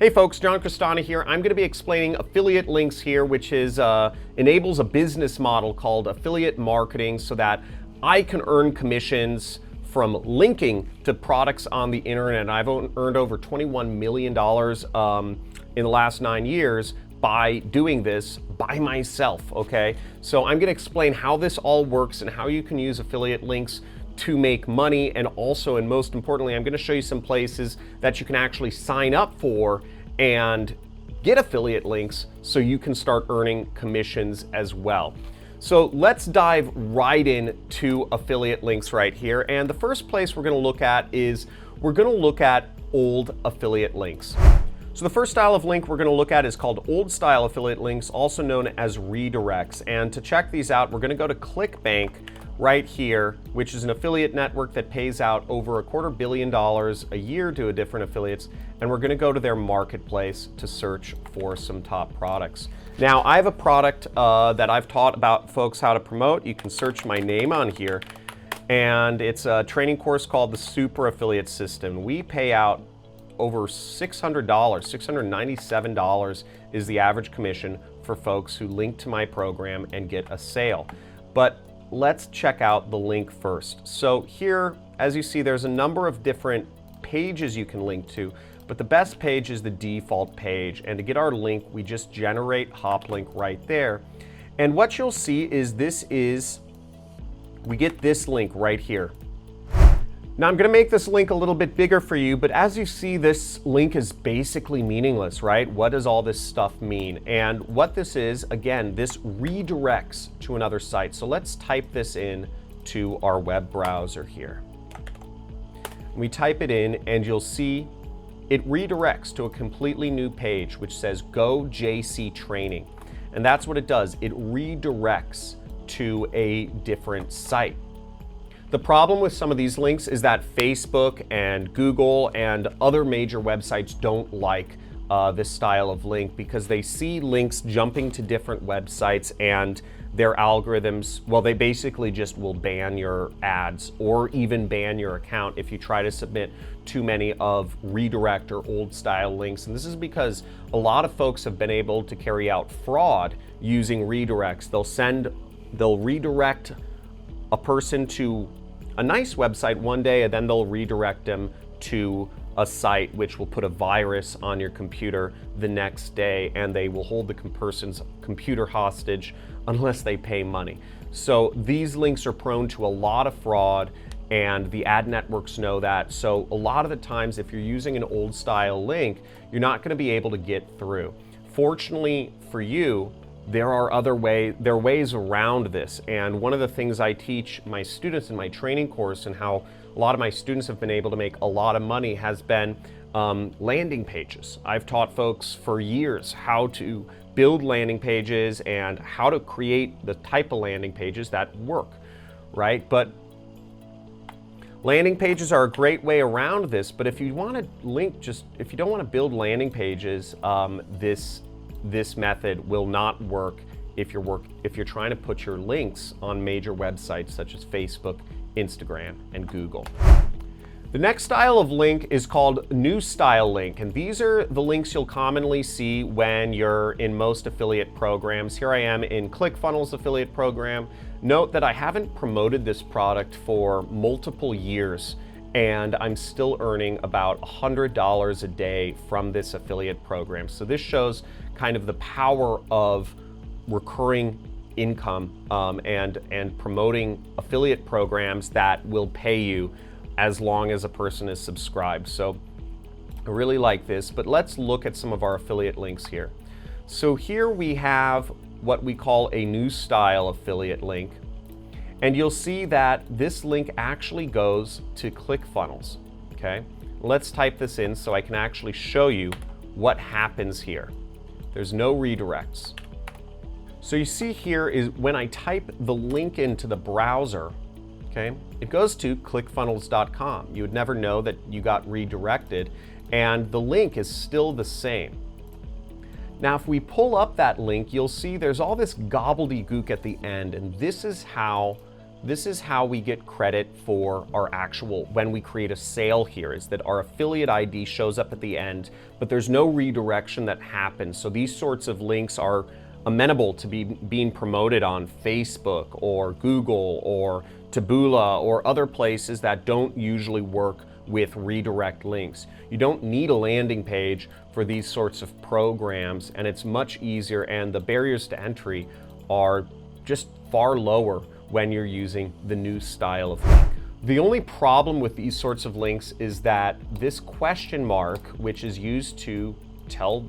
Hey folks, John Crestani here. I'm going to be explaining affiliate links here, which is enables a business model called affiliate marketing so that I can earn commissions from linking to products on the internet. I've earned over $21 million in the last 9 years by doing this by myself, okay? So I'm going to explain how this all works and how you can use affiliate links to make money, and also, and most importantly, I'm going to show you some places that you can actually sign up for and get affiliate links so you can start earning commissions as well. So let's dive right into affiliate links right here. And the first place we're going to look at is we're going to look at old affiliate links. So the first style of link we're going to look at is called old style affiliate links, also known as redirects. And to check these out, we're going to go to ClickBank right here, which is an affiliate network that pays out over $250 million a year to different affiliates. And we're going to go to their marketplace to search for some top products. Now, I have a product that I've taught about folks how to promote. You can search my name on here. And it's a training course called the Super Affiliate System. We pay out over $600, $697 is the average commission for folks who link to my program and get a sale. But let's check out the link first. So here, as you see, there's a number of different pages you can link to, but the best page is the default page. And to get our link, we just generate hop link right there. And what you'll see is we get this link right here. Now I'm going to make this link a little bit bigger for you, but as you see, this link is basically meaningless, right? What does all this stuff mean? And what this is, again, this redirects to another site. So let's type this in to our web browser here. We type it in and you'll see it redirects to a completely new page which says Go JC Training. And that's what it does. It redirects to a different site. The problem with some of these links is that Facebook and Google and other major websites don't like this style of link because they see links jumping to different websites and their algorithms, well, they basically just will ban your ads or even ban your account if you try to submit too many of redirect or old style links. And this is because a lot of folks have been able to carry out fraud using redirects. They'll redirect a person to a nice website one day, and then they'll redirect them to a site which will put a virus on your computer the next day, and they will hold the person's computer hostage unless they pay money. So these links are prone to a lot of fraud, and the ad networks know that. So a lot of the times, if you're using an old style link, you're not going to be able to get through. Fortunately for you, there are ways around this. And one of the things I teach my students in my training course, and how a lot of my students have been able to make a lot of money, has been landing pages. I've taught folks for years how to build landing pages and how to create the type of landing pages that work, right? But landing pages are a great way around this. But if you want to if you don't want to build landing pages, this method will not work if you're trying to put your links on major websites such as Facebook, Instagram, and Google. The next style of link is called new style link, and these are the links you'll commonly see when you're in most affiliate programs. Here I am in ClickFunnels affiliate program. Note that I haven't promoted this product for multiple years, and I'm still earning about $100 a day from this affiliate program. So this shows kind of the power of recurring income and promoting affiliate programs that will pay you as long as a person is subscribed. So I really like this, but let's look at some of our affiliate links here. So here we have what we call a new style affiliate link. And you'll see that this link actually goes to ClickFunnels, okay? Let's type this in so I can actually show you what happens here. There's no redirects. So you see here is when I type the link into the browser, okay, it goes to clickfunnels.com. You would never know that you got redirected, and the link is still the same. Now, if we pull up that link, you'll see there's all this gobbledygook at the end, and this is how this is how we get credit for our actual, when we create a sale here, is that our affiliate ID shows up at the end, but there's no redirection that happens. So these sorts of links are amenable to being promoted on Facebook or Google or Taboola or other places that don't usually work with redirect links. You don't need a landing page for these sorts of programs, and it's much easier, and the barriers to entry are just far lower when you're using the new style of link. The only problem with these sorts of links is that this question mark, which is used to tell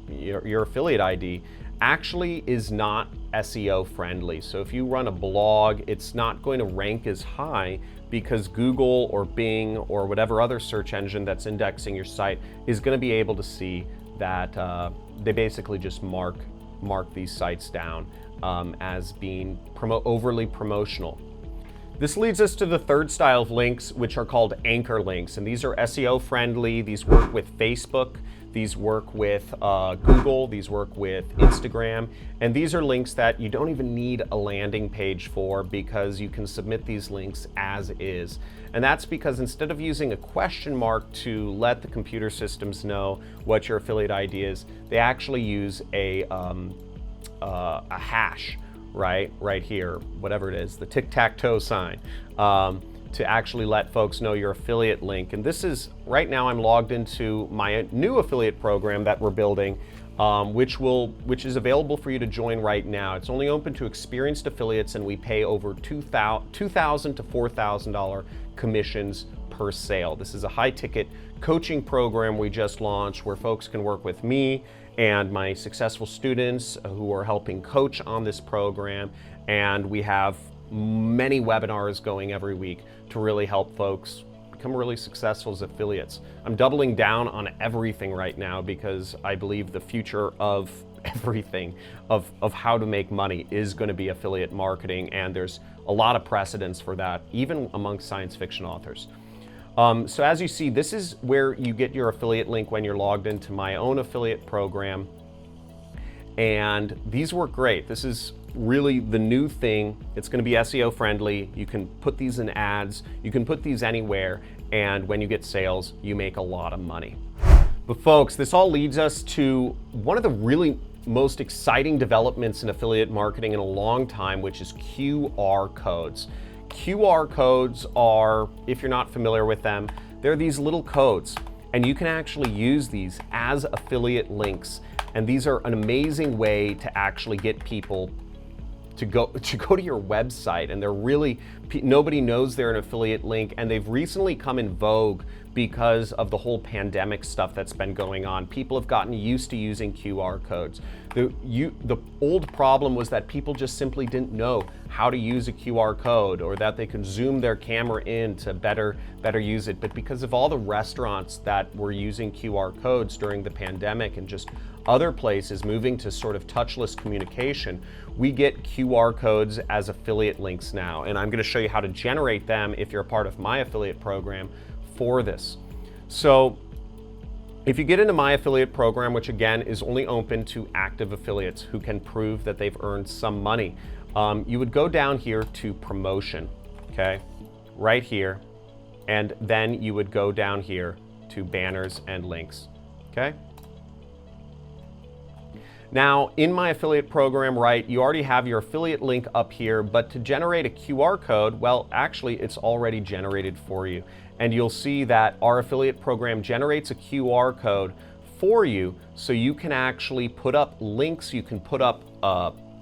your affiliate ID, actually is not SEO friendly. So if you run a blog, it's not going to rank as high because Google or Bing or whatever other search engine that's indexing your site is going to be able to see that they basically just mark these sites down as being overly promotional. This leads us to the third style of links, which are called anchor links. And these are SEO friendly. These work with Facebook. These work with Google. These work with Instagram. And these are links that you don't even need a landing page for because you can submit these links as is. And that's because instead of using a question mark to let the computer systems know what your affiliate ID is, they actually use a hash, right here, whatever it is, the tic-tac-toe sign, to actually let folks know your affiliate link. And this is, right now I'm logged into my new affiliate program that we're building, which is available for you to join right now. It's only open to experienced affiliates, and we pay over $2,000 to $4,000 commissions per sale. This is a high-ticket coaching program we just launched where folks can work with me and my successful students who are helping coach on this program. And we have many webinars going every week to really help folks become really successful as affiliates. I'm doubling down on everything right now because I believe the future of everything, of how to make money, is going to be affiliate marketing, and there's a lot of precedence for that, even among science fiction authors. So as you see, this is where you get your affiliate link when you're logged into my own affiliate program. And these work great. This is really the new thing. It's going to be SEO friendly. You can put these in ads. You can put these anywhere. And when you get sales, you make a lot of money. But folks, this all leads us to one of the really most exciting developments in affiliate marketing in a long time, which is QR codes. QR codes are, if you're not familiar with them, they're these little codes, and you can actually use these as affiliate links. And these are an amazing way to actually get people to go to your website, and they're really, nobody knows they're an affiliate link, and they've recently come in vogue because of the whole pandemic stuff that's been going on. People have gotten used to using QR codes. The old problem was that people just simply didn't know how to use a QR code, or that they could zoom their camera in to better use it. But because of all the restaurants that were using QR codes during the pandemic and just other places moving to sort of touchless communication, we get QR codes as affiliate links now. And I'm going to show you how to generate them if you're a part of my affiliate program for this. So if you get into my affiliate program, which again is only open to active affiliates who can prove that they've earned some money, you would go down here to promotion, okay, right here, and then you would go down here to banners and links, okay? Now, in my affiliate program, right, you already have your affiliate link up here, but to generate a QR code, well, actually, it's already generated for you. And you'll see that our affiliate program generates a QR code for you, so you can actually put up links, you can put up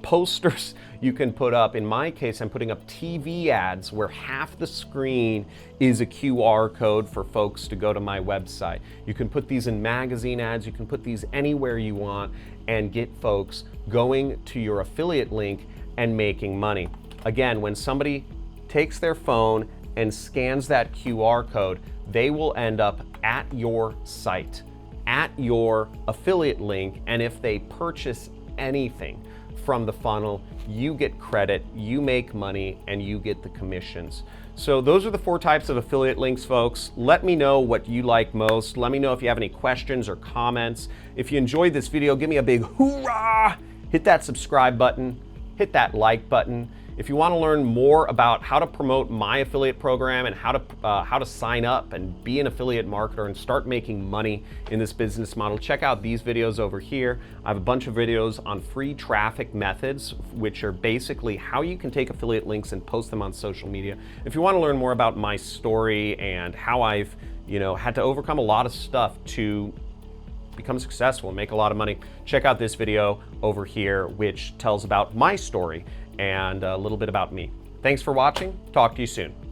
posters, you can put up, in my case, I'm putting up TV ads where half the screen is a QR code for folks to go to my website. You can put these in magazine ads, you can put these anywhere you want and get folks going to your affiliate link and making money. Again, when somebody takes their phone and scans that QR code, they will end up at your site, at your affiliate link, and if they purchase anything from the funnel, you get credit, you make money, and you get the commissions. So those are the 4 types of affiliate links, folks. Let me know what you like most. Let me know if you have any questions or comments. If you enjoyed this video, give me a big hoorah! Hit that subscribe button, hit that like button, If you want to learn more about how to promote my affiliate program and how to sign up and be an affiliate marketer and start making money in this business model, check out these videos over here. I have a bunch of videos on free traffic methods, which are basically how you can take affiliate links and post them on social media. If you want to learn more about my story and how I've had to overcome a lot of stuff to become successful and make a lot of money, check out this video over here, which tells about my story and a little bit about me. Thanks for watching. Talk to you soon.